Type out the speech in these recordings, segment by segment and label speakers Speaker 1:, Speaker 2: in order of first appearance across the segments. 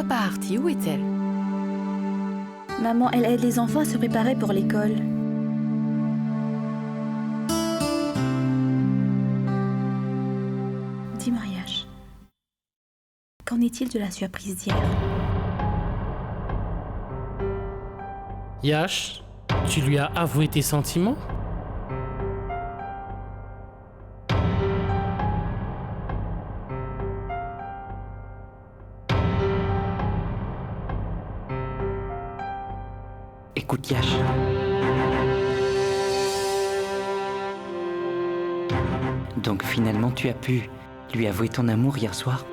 Speaker 1: pas Artie, où est-elle?
Speaker 2: Maman, elle aide les enfants à se préparer pour l'école. Dis-moi, Yash, qu'en est-il de la surprise d'hier?
Speaker 3: Yash, tu lui as avoué tes sentiments?
Speaker 4: Écoute, Yash. Donc finalement, tu as pu lui avouer ton amour hier soir?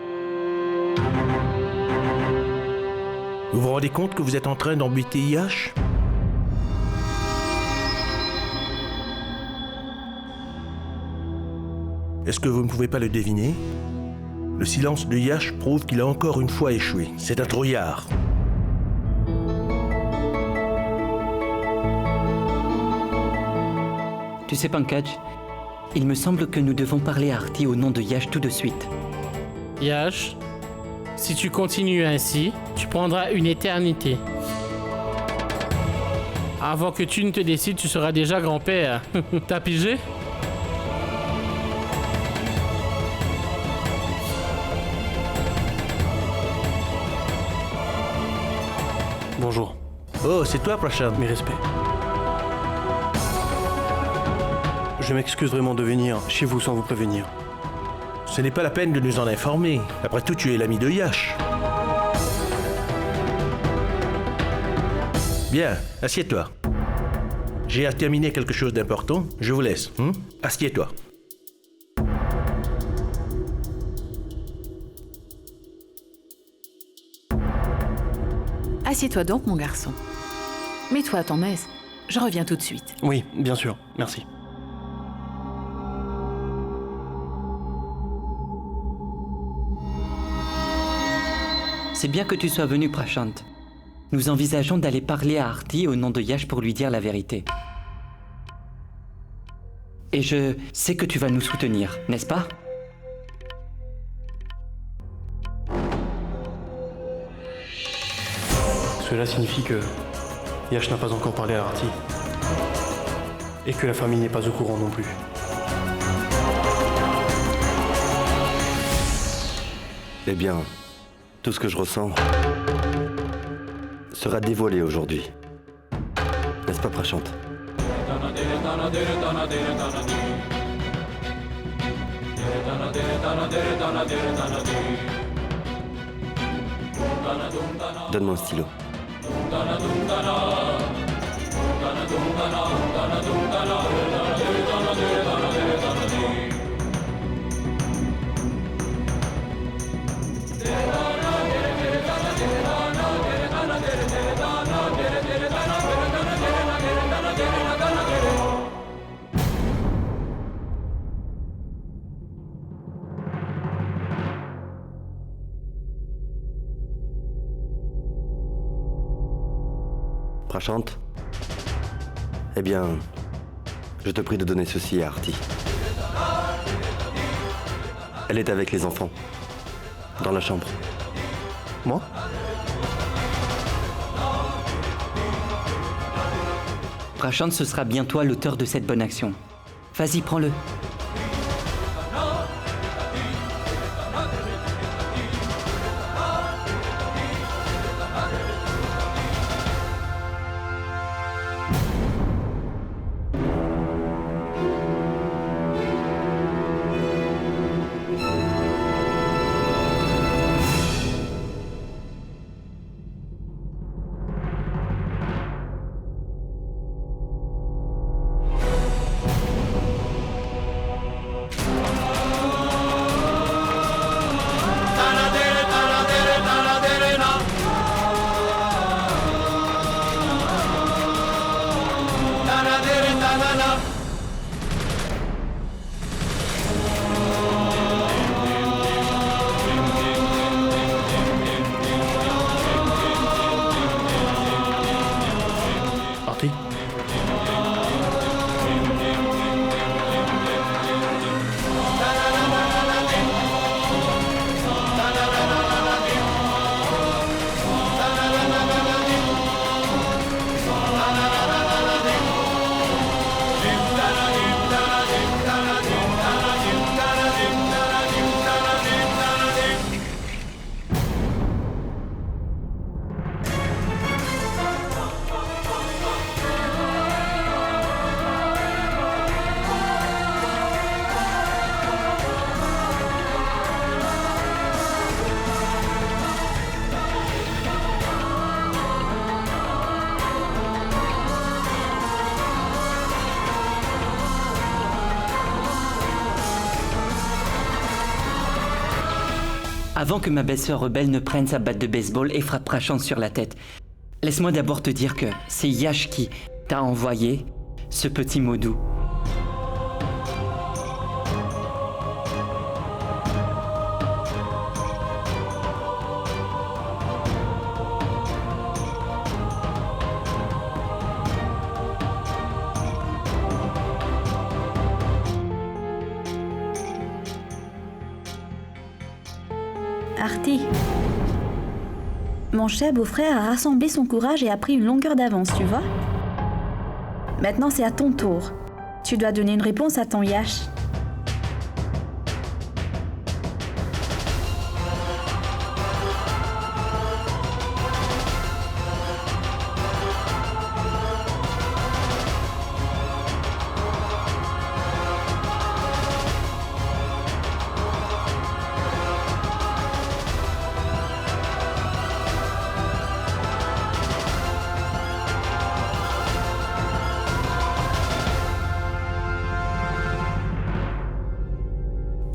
Speaker 5: Vous vous rendez compte que vous êtes en train d'embêter Yash? Est-ce que vous ne pouvez pas le deviner? Le silence de Yash prouve qu'il a encore une fois échoué. C'est un trouillard.
Speaker 4: Tu sais, Pankaj, il me semble que nous devons parler à Artie au nom de Yash tout de suite.
Speaker 3: Yash, si tu continues ainsi, tu prendras une éternité. Avant que tu ne te décides, tu seras déjà grand-père. T'as pigé?
Speaker 6: Bonjour,
Speaker 5: Oh, c'est toi, Prashant.
Speaker 6: mes respects. Je m'excuse vraiment de venir chez vous sans vous prévenir.
Speaker 5: Ce n'est pas la peine de nous en informer. Après tout, tu es l'ami de Yash. Bien, assieds-toi. J'ai à terminer quelque chose d'important. Je vous laisse. Assieds-toi.
Speaker 1: Assieds-toi donc, mon garçon. Mets-toi à ton aise. Je reviens tout de suite.
Speaker 6: Oui, bien sûr, merci.
Speaker 4: C'est bien que tu sois venu, Prashant. Nous envisageons d'aller parler à Artie au nom de Yash pour lui dire la vérité. Et je sais que tu vas nous soutenir, n'est-ce pas?
Speaker 6: Cela signifie que Yash n'a pas encore parlé à Artie. Et que la famille n'est pas au courant non plus.
Speaker 7: Eh bien, tout ce que je ressens sera dévoilé aujourd'hui. N'est-ce pas, Prashant? Donne-moi un stylo. Prashant? Eh bien, je te prie de donner ceci à Artie. Elle est avec les enfants, dans la chambre.
Speaker 6: Moi?
Speaker 4: Prashant, ce sera bien toi l'auteur de cette bonne action. Vas-y, prends-le. Avant que ma belle-sœur rebelle ne prenne sa batte de baseball et frappe Prashant sur la tête, laisse-moi d'abord te dire que c'est Yash qui t'a envoyé ce petit mot doux.
Speaker 2: Arti. Mon cher beau-frère a rassemblé son courage et a pris une longueur d'avance, tu vois? Maintenant, c'est à ton tour. Tu dois donner une réponse à ton Yash.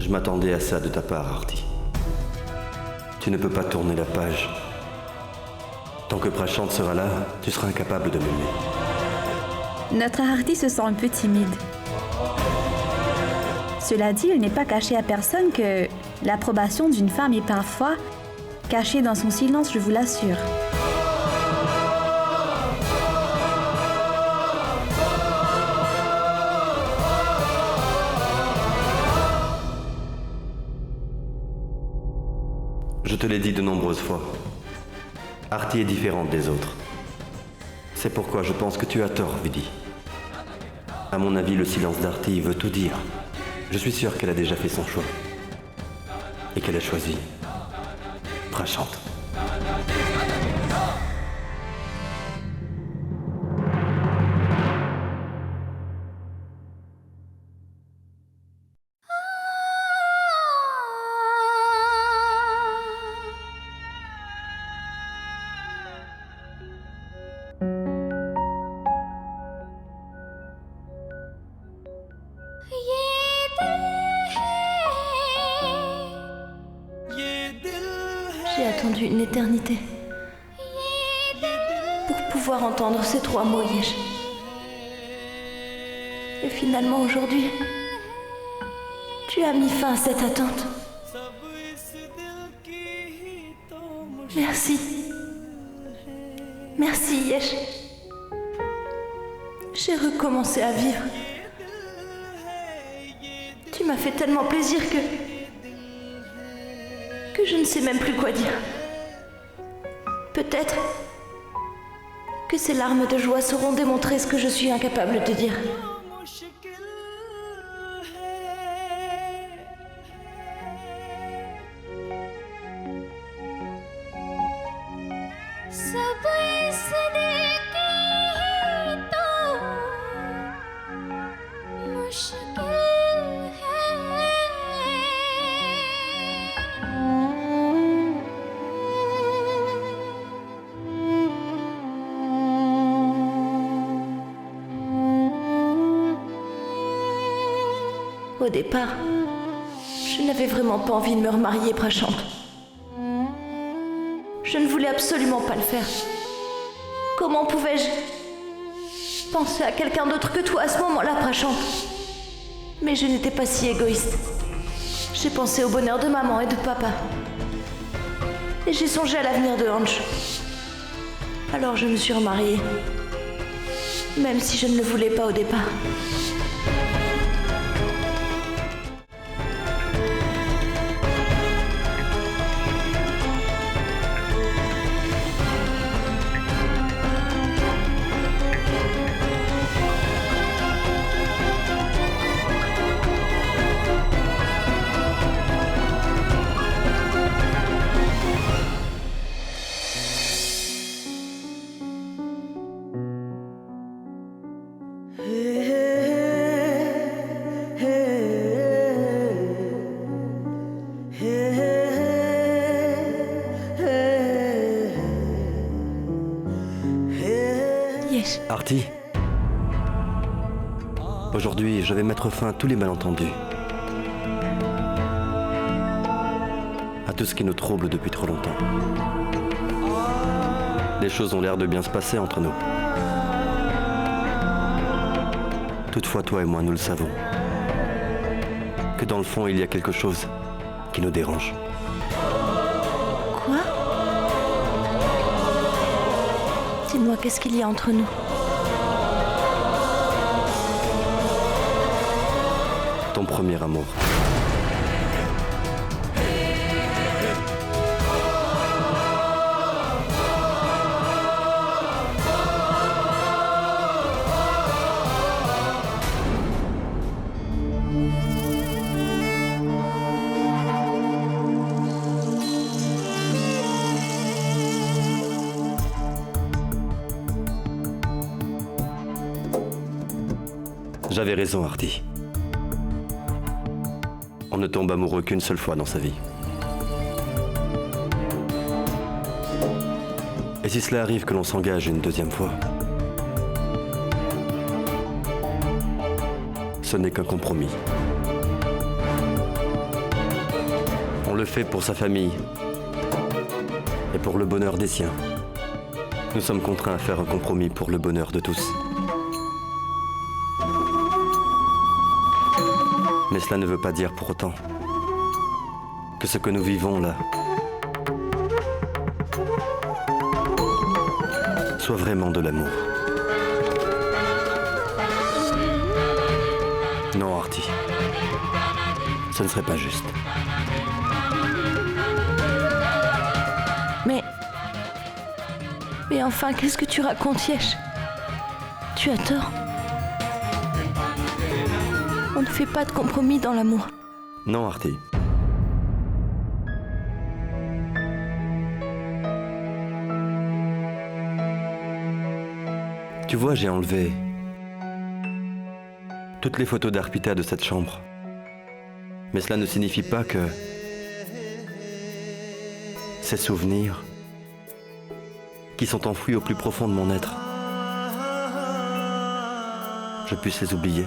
Speaker 7: Je m'attendais à ça de ta part, Artie. Tu ne peux pas tourner la page. Tant que Prashant sera là, tu seras incapable de m'aimer.
Speaker 2: Notre Arti se sent un peu timide. Cela dit, il n'est pas caché à personne que l'approbation d'une femme est parfois cachée dans son silence, je vous l'assure.
Speaker 7: Je te l'ai dit de nombreuses fois. Artie est différente des autres. C'est pourquoi je pense que tu as tort, Vidi. À mon avis, le silence d'Artie veut tout dire. Je suis sûr qu'elle a déjà fait son choix. Et qu'elle a choisi Prashant.
Speaker 8: J'ai attendu une éternité pour pouvoir entendre ces 3 mots, Yesh. Et finalement, aujourd'hui, tu as mis fin à cette attente. Merci. Merci, Yesh. J'ai recommencé à vivre. Tu m'as fait tellement plaisir que je ne sais même plus quoi dire. Peut-être que ces larmes de joie sauront démontrer ce que je suis incapable de dire. Au départ, je n'avais vraiment pas envie de me remarier, Prashant. Je ne voulais absolument pas le faire. Comment pouvais-je penser à quelqu'un d'autre que toi à ce moment-là, Prashant? Mais je n'étais pas si égoïste. J'ai pensé au bonheur de maman et de papa. Et j'ai songé à l'avenir de Hanch. Alors je me suis remariée. Même si je ne le voulais pas au départ.
Speaker 7: Artie, aujourd'hui, je vais mettre fin à tous les malentendus. À tout ce qui nous trouble depuis trop longtemps. Les choses ont l'air de bien se passer entre nous. Toutefois, toi et moi, nous le savons. Que dans le fond, il y a quelque chose qui nous dérange.
Speaker 8: Quoi? Dis-moi, qu'est-ce qu'il y a entre nous?
Speaker 7: Ton premier amour. J'avais raison, Artie. On ne tombe amoureux qu'une seule fois dans sa vie. Et si cela arrive que l'on s'engage une deuxième fois, ce n'est qu'un compromis. On le fait pour sa famille et pour le bonheur des siens. Nous sommes contraints à faire un compromis pour le bonheur de tous. Mais cela ne veut pas dire pour autant que ce que nous vivons là soit vraiment de l'amour. Non, Artie, ce ne serait pas juste.
Speaker 8: Mais enfin, qu'est-ce que tu racontes, Yesh? Tu as tort. On ne fait pas de compromis dans l'amour.
Speaker 7: Non, Artie. Tu vois, j'ai enlevé toutes les photos d'Arpita de cette chambre. Mais cela ne signifie pas que ces souvenirs qui sont enfouis au plus profond de mon être, je puisse les oublier.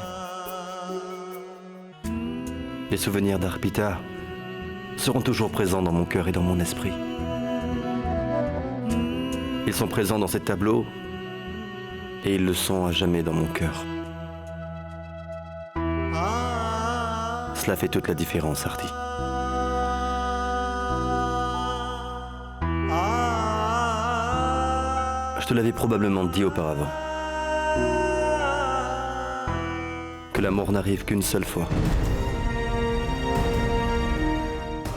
Speaker 7: Les souvenirs d'Arpita seront toujours présents dans mon cœur et dans mon esprit. Ils sont présents dans ces tableaux et ils le sont à jamais dans mon cœur. Cela fait toute la différence, Artie. Je te l'avais probablement dit auparavant. Que l'amour n'arrive qu'une seule fois.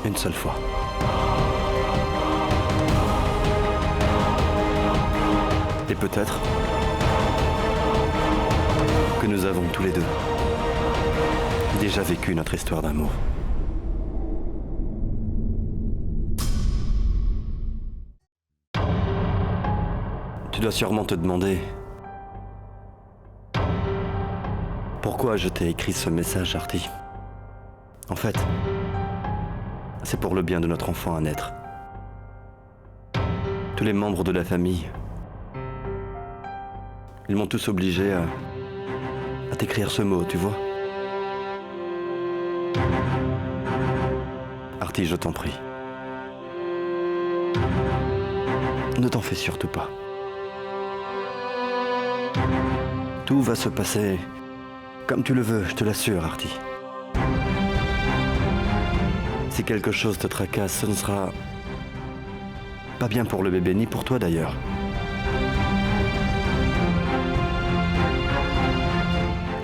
Speaker 7: Une seule fois. Et peut-être que nous avons tous les deux déjà vécu notre histoire d'amour. Tu dois sûrement te demander pourquoi je t'ai écrit ce message, Artie. En fait, c'est pour le bien de notre enfant à naître. Tous les membres de la famille, ils m'ont tous obligé à t'écrire ce mot, tu vois. Artie, je t'en prie. Ne t'en fais surtout pas. Tout va se passer comme tu le veux, je te l'assure, Artie. Si quelque chose te tracasse, ce ne sera pas bien pour le bébé, ni pour toi d'ailleurs.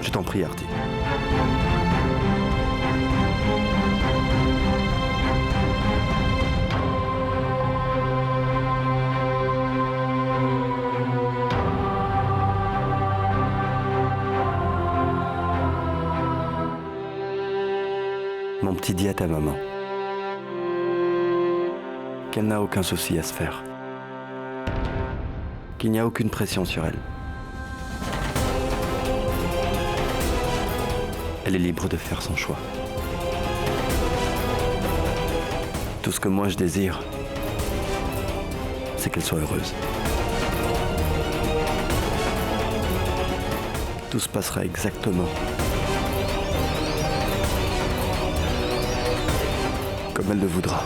Speaker 7: Je t'en prie, Artie. Mon petit, dis à ta maman qu'elle n'a aucun souci à se faire, qu'il n'y a aucune pression sur elle. Elle est libre de faire son choix. Tout ce que moi je désire, c'est qu'elle soit heureuse. Tout se passera exactement comme elle le voudra.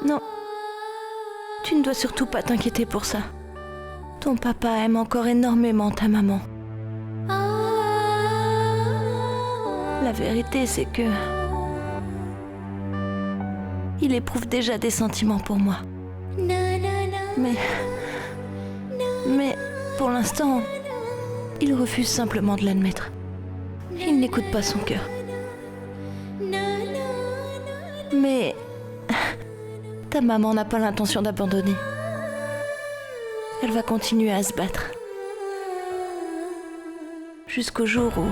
Speaker 8: Non. Tu ne dois surtout pas t'inquiéter pour ça. Ton papa aime encore énormément ta maman. La vérité, c'est que... il éprouve déjà des sentiments pour moi. Mais pour l'instant, il refuse simplement de l'admettre. Il n'écoute pas son cœur. Mais ta maman n'a pas l'intention d'abandonner. Elle va continuer à se battre. Jusqu'au jour où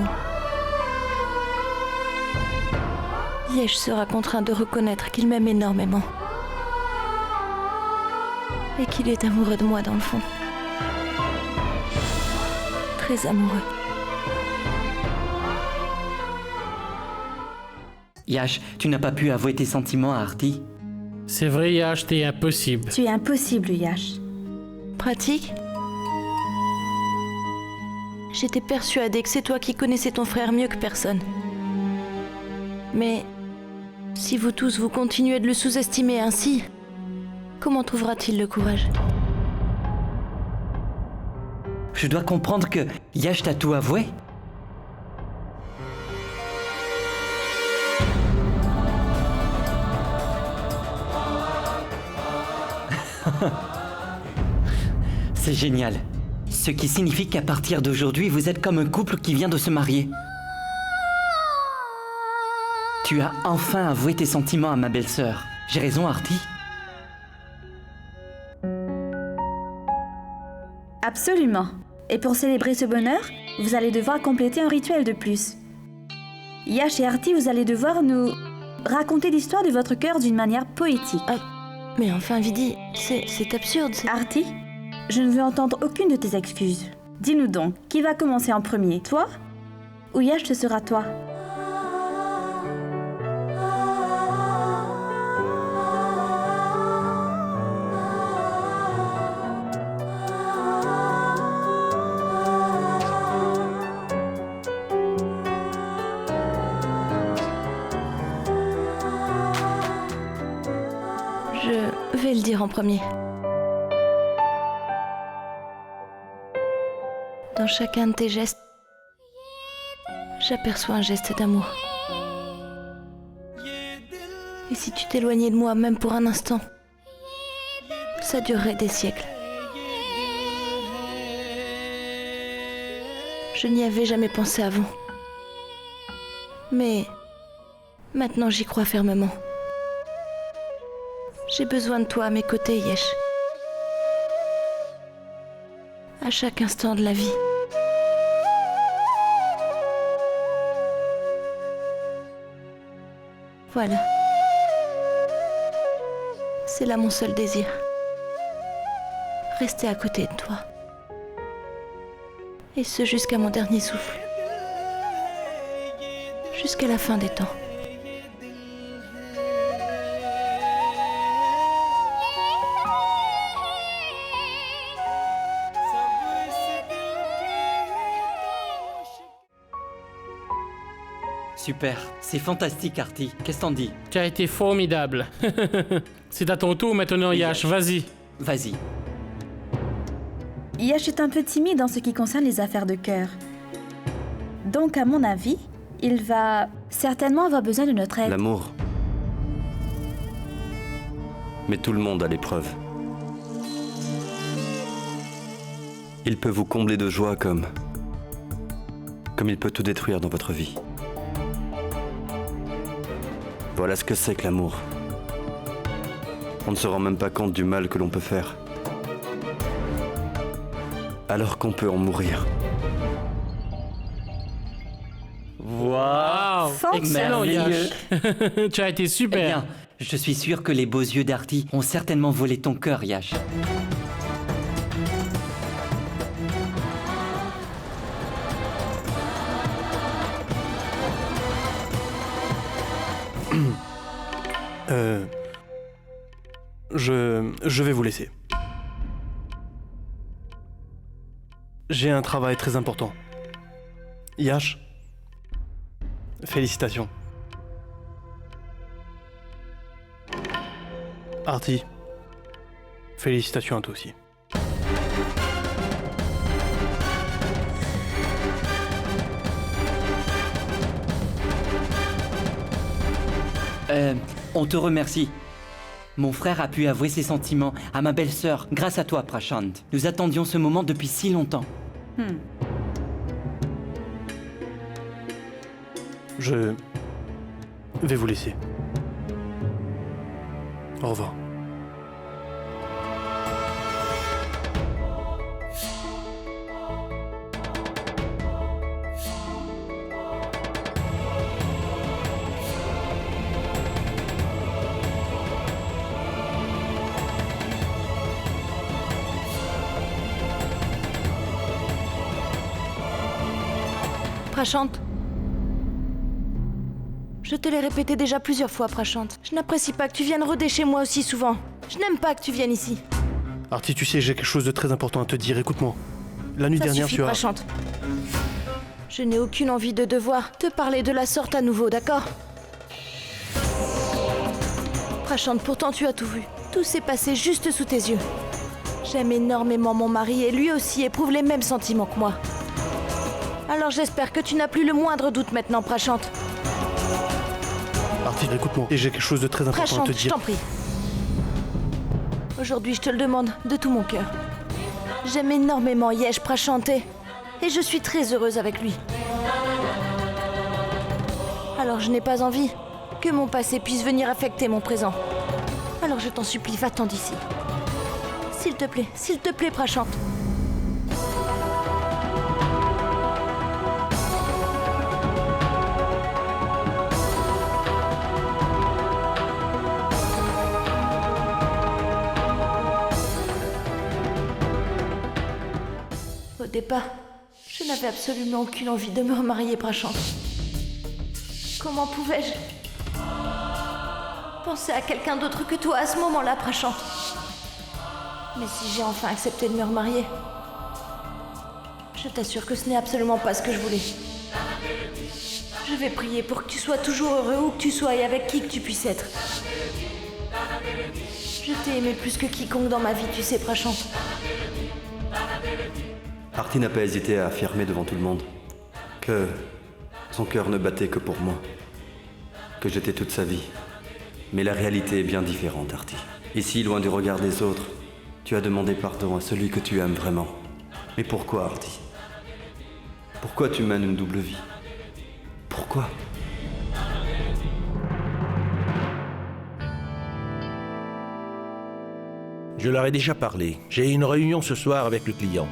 Speaker 8: Yesh sera contraint de reconnaître qu'il m'aime énormément. Et qu'il est amoureux de moi dans le fond. Très amoureux.
Speaker 4: Yash, tu n'as pas pu avouer tes sentiments à Artie?
Speaker 3: C'est vrai, Yash, t'es impossible.
Speaker 2: Tu es impossible, Yash.
Speaker 8: Pratique? J'étais persuadée que c'est toi qui connaissais ton frère mieux que personne. Mais si vous tous vous continuez de le sous-estimer ainsi, comment trouvera-t-il le courage?
Speaker 4: Je dois comprendre que Yash t'a tout avoué? C'est génial. Ce qui signifie qu'à partir d'aujourd'hui, vous êtes comme un couple qui vient de se marier. Tu as enfin avoué tes sentiments à ma belle-sœur. J'ai raison, Artie?
Speaker 2: Absolument. Et pour célébrer ce bonheur, vous allez devoir compléter un rituel de plus. Yash et Artie, vous allez devoir nous raconter l'histoire de votre cœur d'une manière poétique.
Speaker 8: Mais enfin, Vidi, c'est absurde.
Speaker 2: Artie, je ne veux entendre aucune de tes excuses. Dis-nous donc, qui va commencer en premier, toi ou Yash ce sera toi?
Speaker 8: Je vais le dire en premier. Dans chacun de tes gestes, j'aperçois un geste d'amour. Et si tu t'éloignais de moi, même pour un instant, ça durerait des siècles. Je n'y avais jamais pensé avant. Mais maintenant, j'y crois fermement. J'ai besoin de toi à mes côtés, Yesh. À chaque instant de la vie. Voilà. C'est là mon seul désir. Rester à côté de toi. Et ce jusqu'à mon dernier souffle. Jusqu'à la fin des temps.
Speaker 4: Super, c'est fantastique, Artie. Qu'est-ce que t'en dis?
Speaker 3: Tu as été formidable. C'est à ton tour maintenant, Yash, vas-y.
Speaker 4: Vas-y.
Speaker 2: Yash est un peu timide en ce qui concerne les affaires de cœur. Donc, à mon avis, il va certainement avoir besoin de notre aide.
Speaker 7: L'amour. Mais tout le monde a l'épreuve. Il peut vous combler de joie comme il peut tout détruire dans votre vie. Voilà ce que c'est que l'amour. On ne se rend même pas compte du mal que l'on peut faire. Alors qu'on peut en mourir.
Speaker 3: Waouh! Excellent, Yash. Tu as été
Speaker 4: Eh
Speaker 3: super.
Speaker 4: bien, Je suis sûr que les beaux yeux d'Artie ont certainement volé ton cœur, Yash.
Speaker 6: Je vais vous laisser. J'ai un travail très important. Yash, félicitations. Artie, félicitations à toi aussi.
Speaker 4: On te remercie. Mon frère a pu avouer ses sentiments à ma belle-sœur grâce à toi, Prashant. Nous attendions ce moment depuis si longtemps.
Speaker 6: Je vais vous laisser. Au revoir.
Speaker 8: Prashant. Je te l'ai répété déjà plusieurs fois, Prashant. Je n'apprécie pas que tu viennes rôder chez moi aussi souvent. Je n'aime pas que tu viennes ici.
Speaker 6: Artie, tu sais, j'ai quelque chose de très important à te dire. Écoute-moi. La nuit dernière,
Speaker 8: suffit,
Speaker 6: tu as...
Speaker 8: Prashant. Je n'ai aucune envie de devoir te parler de la sorte à nouveau, d'accord? Prashant, pourtant tu as tout vu. Tout s'est passé juste sous tes yeux. J'aime énormément mon mari et lui aussi éprouve les mêmes sentiments que moi. Alors j'espère que tu n'as plus le moindre doute maintenant, Prashant.
Speaker 6: Artie, écoute-moi. Et j'ai quelque chose de très important
Speaker 8: Prashant,
Speaker 6: à te
Speaker 8: je
Speaker 6: dire.
Speaker 8: t'en prie. Aujourd'hui, je te le demande de tout mon cœur. J'aime énormément Yesh Prashant et je suis très heureuse avec lui. Alors je n'ai pas envie que mon passé puisse venir affecter mon présent. Alors je t'en supplie, va-t'en d'ici. S'il te plaît, Prashant. Au départ, je n'avais absolument aucune envie de me remarier, Prashant. Comment pouvais-je penser à quelqu'un d'autre que toi à ce moment-là, Prashant? Mais si j'ai enfin accepté de me remarier, je t'assure que ce n'est absolument pas ce que je voulais. Je vais prier pour que tu sois toujours heureux où que tu sois et avec qui que tu puisses être. Je t'ai aimé plus que quiconque dans ma vie, tu sais, Prashant.
Speaker 7: Artie n'a pas hésité à affirmer devant tout le monde que son cœur ne battait que pour moi, que j'étais toute sa vie. Mais la réalité est bien différente, Artie. Ici, loin du regard des autres, tu as demandé pardon à celui que tu aimes vraiment. Mais pourquoi, Artie? Pourquoi tu mènes une double vie? Pourquoi?
Speaker 5: Je leur ai déjà parlé. J'ai une réunion ce soir avec le client.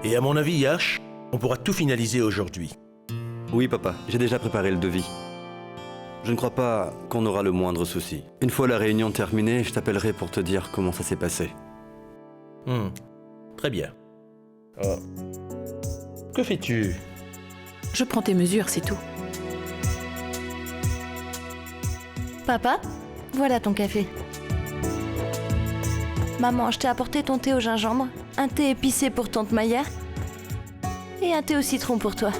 Speaker 5: Et à mon avis, Yash, on pourra tout finaliser aujourd'hui.
Speaker 7: Oui, papa, j'ai déjà préparé le devis. Je ne crois pas qu'on aura le moindre souci. Une fois la réunion terminée, je t'appellerai pour te dire comment ça s'est passé.
Speaker 5: Très bien. Que fais-tu?
Speaker 1: Je prends tes mesures, c'est tout.
Speaker 8: Papa, voilà ton café. Maman, je t'ai apporté ton thé au gingembre, un thé épicé pour tante Maya et un thé au citron pour toi.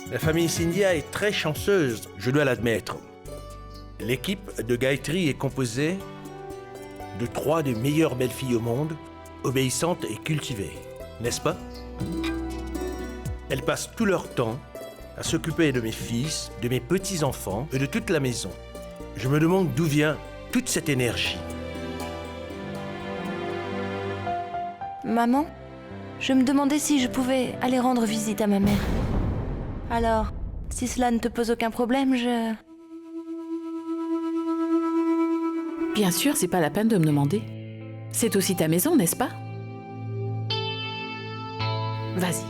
Speaker 5: La famille Scindia est très chanceuse, je dois l'admettre. L'équipe de Gayatri est composée de 3 des meilleures belles-filles au monde, obéissantes et cultivées, n'est-ce pas? Elles passent tout leur temps à s'occuper de mes fils, de mes petits-enfants et de toute la maison. Je me demande d'où vient toute cette énergie.
Speaker 8: Maman, je me demandais si je pouvais aller rendre visite à ma mère. Alors, si cela ne te pose aucun problème,
Speaker 1: Bien sûr, c'est pas la peine de me demander. C'est aussi ta maison, n'est-ce pas? Vas-y.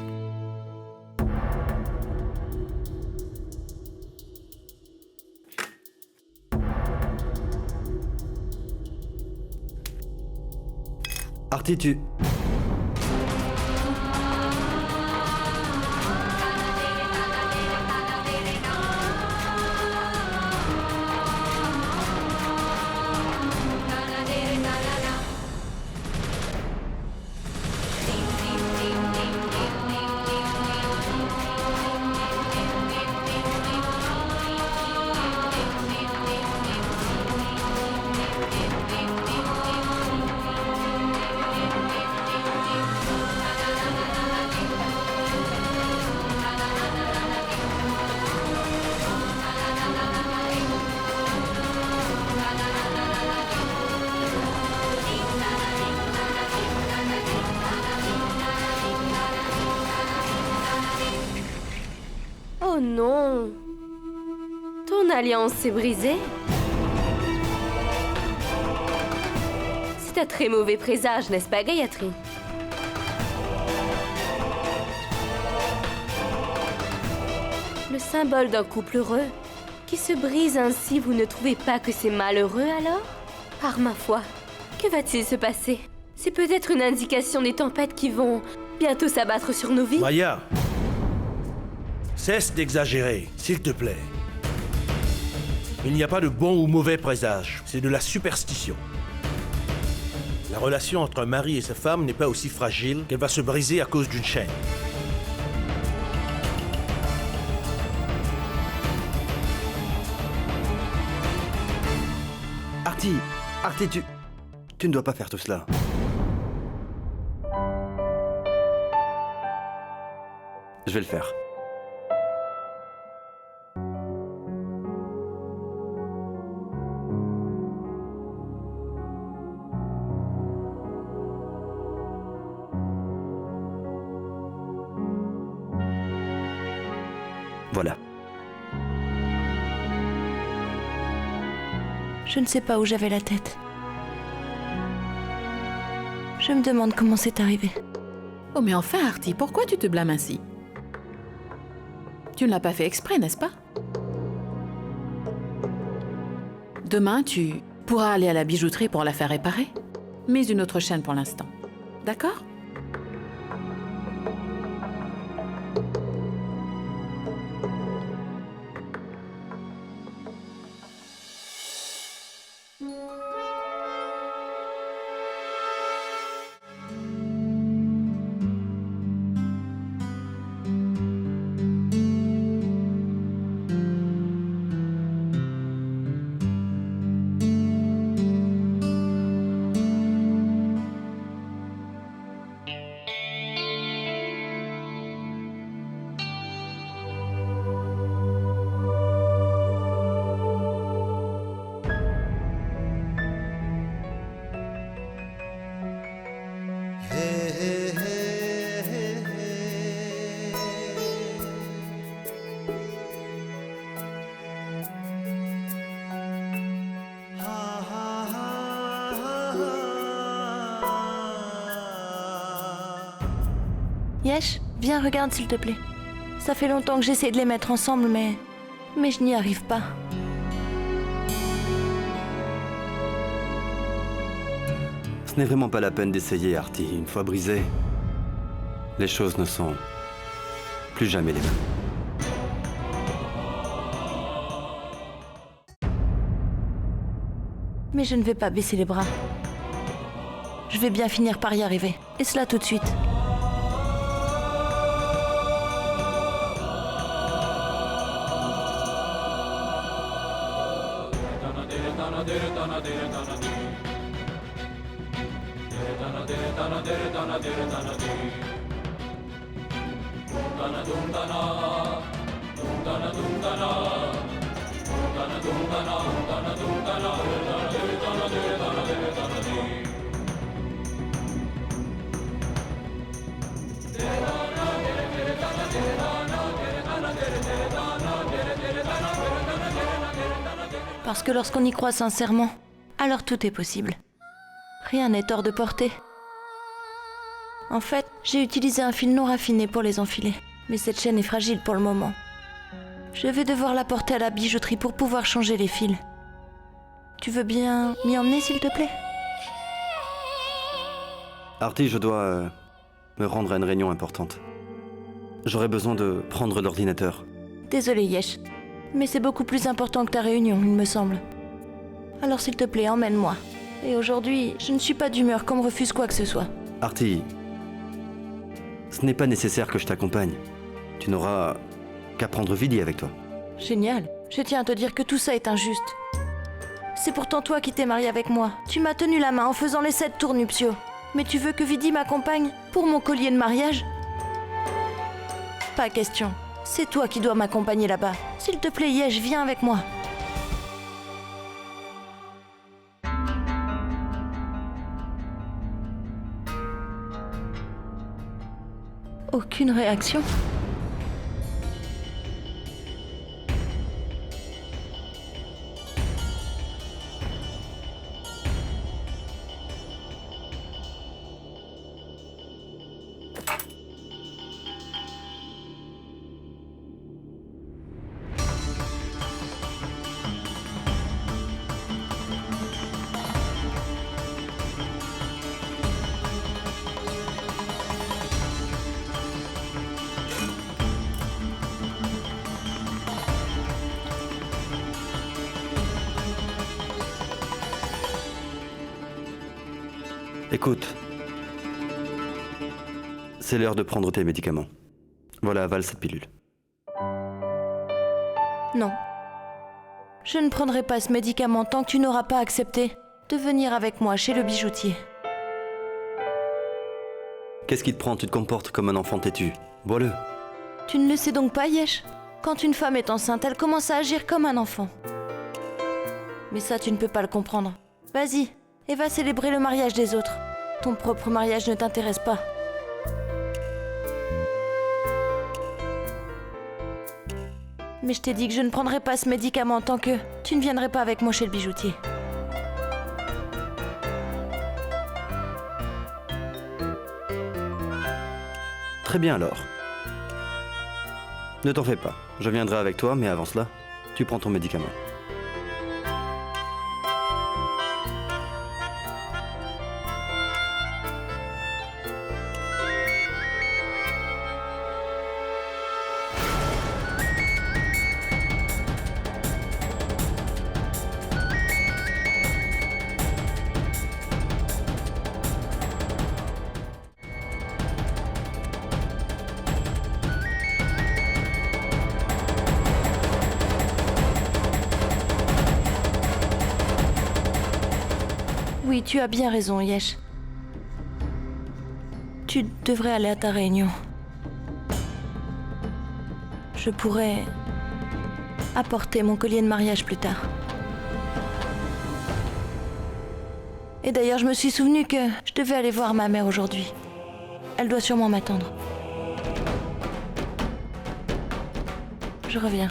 Speaker 9: Artie, tu...
Speaker 10: Oh non! Ton alliance s'est brisée? C'est un très mauvais présage, n'est-ce pas, Gayatri? Le symbole d'un couple heureux qui se brise ainsi, vous ne trouvez pas que c'est malheureux alors? Par ma foi, que va-t-il se passer? C'est peut-être une indication des tempêtes qui vont bientôt s'abattre sur nos vies?
Speaker 5: Maya, cesse d'exagérer, s'il te plaît. Il n'y a pas de bon ou mauvais présage, c'est de la superstition. La relation entre un mari et sa femme n'est pas aussi fragile qu'elle va se briser à cause d'une chaîne.
Speaker 9: Artie, tu ne dois pas faire tout cela.
Speaker 7: Je vais le faire. Voilà.
Speaker 8: Je ne sais pas où j'avais la tête. Je me demande comment c'est arrivé.
Speaker 1: Oh mais enfin, Artie, pourquoi tu te blâmes ainsi? Tu ne l'as pas fait exprès, n'est-ce pas? Demain, tu pourras aller à la bijouterie pour la faire réparer. Mais une autre chaîne pour l'instant. D'accord?
Speaker 8: Yesh, viens, regarde s'il te plaît. Ça fait longtemps que j'essaie de les mettre ensemble, mais je n'y arrive pas.
Speaker 7: Ce n'est vraiment pas la peine d'essayer, Artie. Une fois brisées, les choses ne sont plus jamais les mêmes.
Speaker 8: Mais je ne vais pas baisser les bras. Je vais bien finir par y arriver. Et cela tout de suite. Parce que lorsqu'on y croit sincèrement, alors tout est possible. Rien n'est hors de portée. En fait, j'ai utilisé un fil non raffiné pour les enfiler. Mais cette chaîne est fragile pour le moment. Je vais devoir la porter à la bijouterie pour pouvoir changer les fils. Tu veux bien m'y emmener, s'il te plaît?
Speaker 7: Artie, je dois me rendre à une réunion importante. J'aurais besoin de prendre l'ordinateur.
Speaker 8: Désolé, Yesh. Mais c'est beaucoup plus important que ta réunion, il me semble. Alors s'il te plaît, emmène-moi. Et aujourd'hui, je ne suis pas d'humeur qu'on me refuse quoi que ce soit.
Speaker 7: Artie, ce n'est pas nécessaire que je t'accompagne. Tu n'auras qu'à prendre Vidi avec toi.
Speaker 8: Génial. Je tiens à te dire que tout ça est injuste. C'est pourtant toi qui t'es marié avec moi. Tu m'as tenu la main en faisant les 7 tours nuptiaux. Mais tu veux que Vidi m'accompagne pour mon collier de mariage? Pas question. C'est toi qui dois m'accompagner là-bas. S'il te plaît, Yesh, viens avec moi. Aucune réaction?
Speaker 7: Écoute, c'est l'heure de prendre tes médicaments. Voilà, avale cette pilule.
Speaker 8: Non. Je ne prendrai pas ce médicament tant que tu n'auras pas accepté de venir avec moi chez le bijoutier.
Speaker 7: Qu'est-ce qui te prend? Tu te comportes comme un enfant têtu. Bois-le.
Speaker 8: Tu ne le sais donc pas, Yesh? Quand une femme est enceinte, elle commence à agir comme un enfant. Mais ça, tu ne peux pas le comprendre. Vas-y, et va célébrer le mariage des autres. Ton propre mariage ne t'intéresse pas. Mais je t'ai dit que je ne prendrais pas ce médicament tant que tu ne viendrais pas avec moi chez le bijoutier.
Speaker 7: Très bien alors. Ne t'en fais pas, je viendrai avec toi, mais avant cela, tu prends ton médicament.
Speaker 8: Oui, tu as bien raison, Yesh. Tu devrais aller à ta réunion. Je pourrais apporter mon collier de mariage plus tard. Et d'ailleurs, je me suis souvenu que je devais aller voir ma mère aujourd'hui. Elle doit sûrement m'attendre. Je reviens.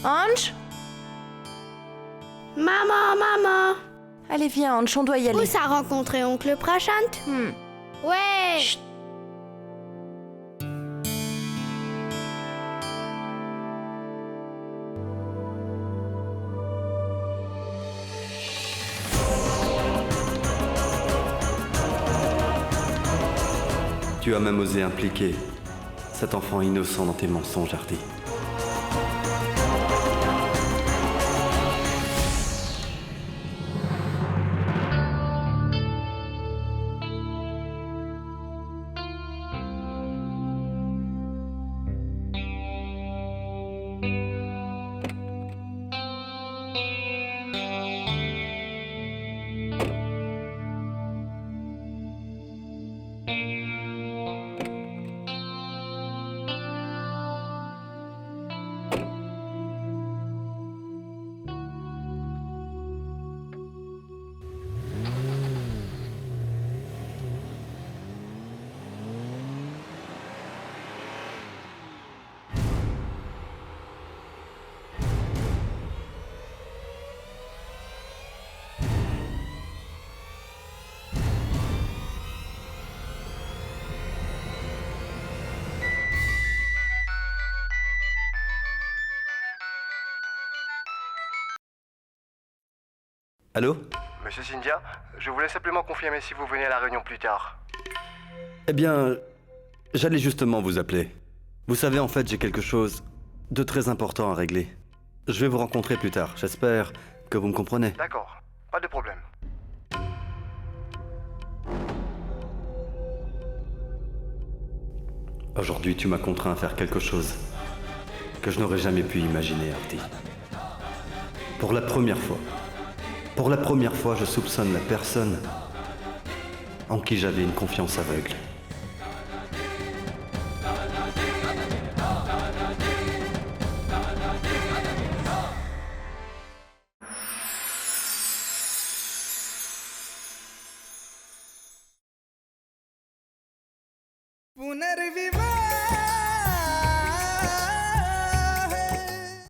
Speaker 8: Ange?
Speaker 11: Maman!
Speaker 8: Allez, viens, Ange, on doit y aller.
Speaker 11: Où ça rencontrer oncle Prashant? Ouais!
Speaker 8: Chut.
Speaker 7: Tu as même osé impliquer cet enfant innocent dans tes mensonges, Artie.
Speaker 9: Allô?
Speaker 6: Monsieur Cynthia, je voulais simplement confirmer si vous venez à la réunion plus tard.
Speaker 9: Eh bien, j'allais justement vous appeler. Vous savez, en fait, j'ai quelque chose de très important à régler. Je vais vous rencontrer plus tard. J'espère que vous me comprenez.
Speaker 6: D'accord, pas de problème.
Speaker 9: Aujourd'hui, tu m'as contraint à faire quelque chose que je n'aurais jamais pu imaginer, Artie. Pour la première fois, je soupçonne la personne en qui j'avais une confiance aveugle.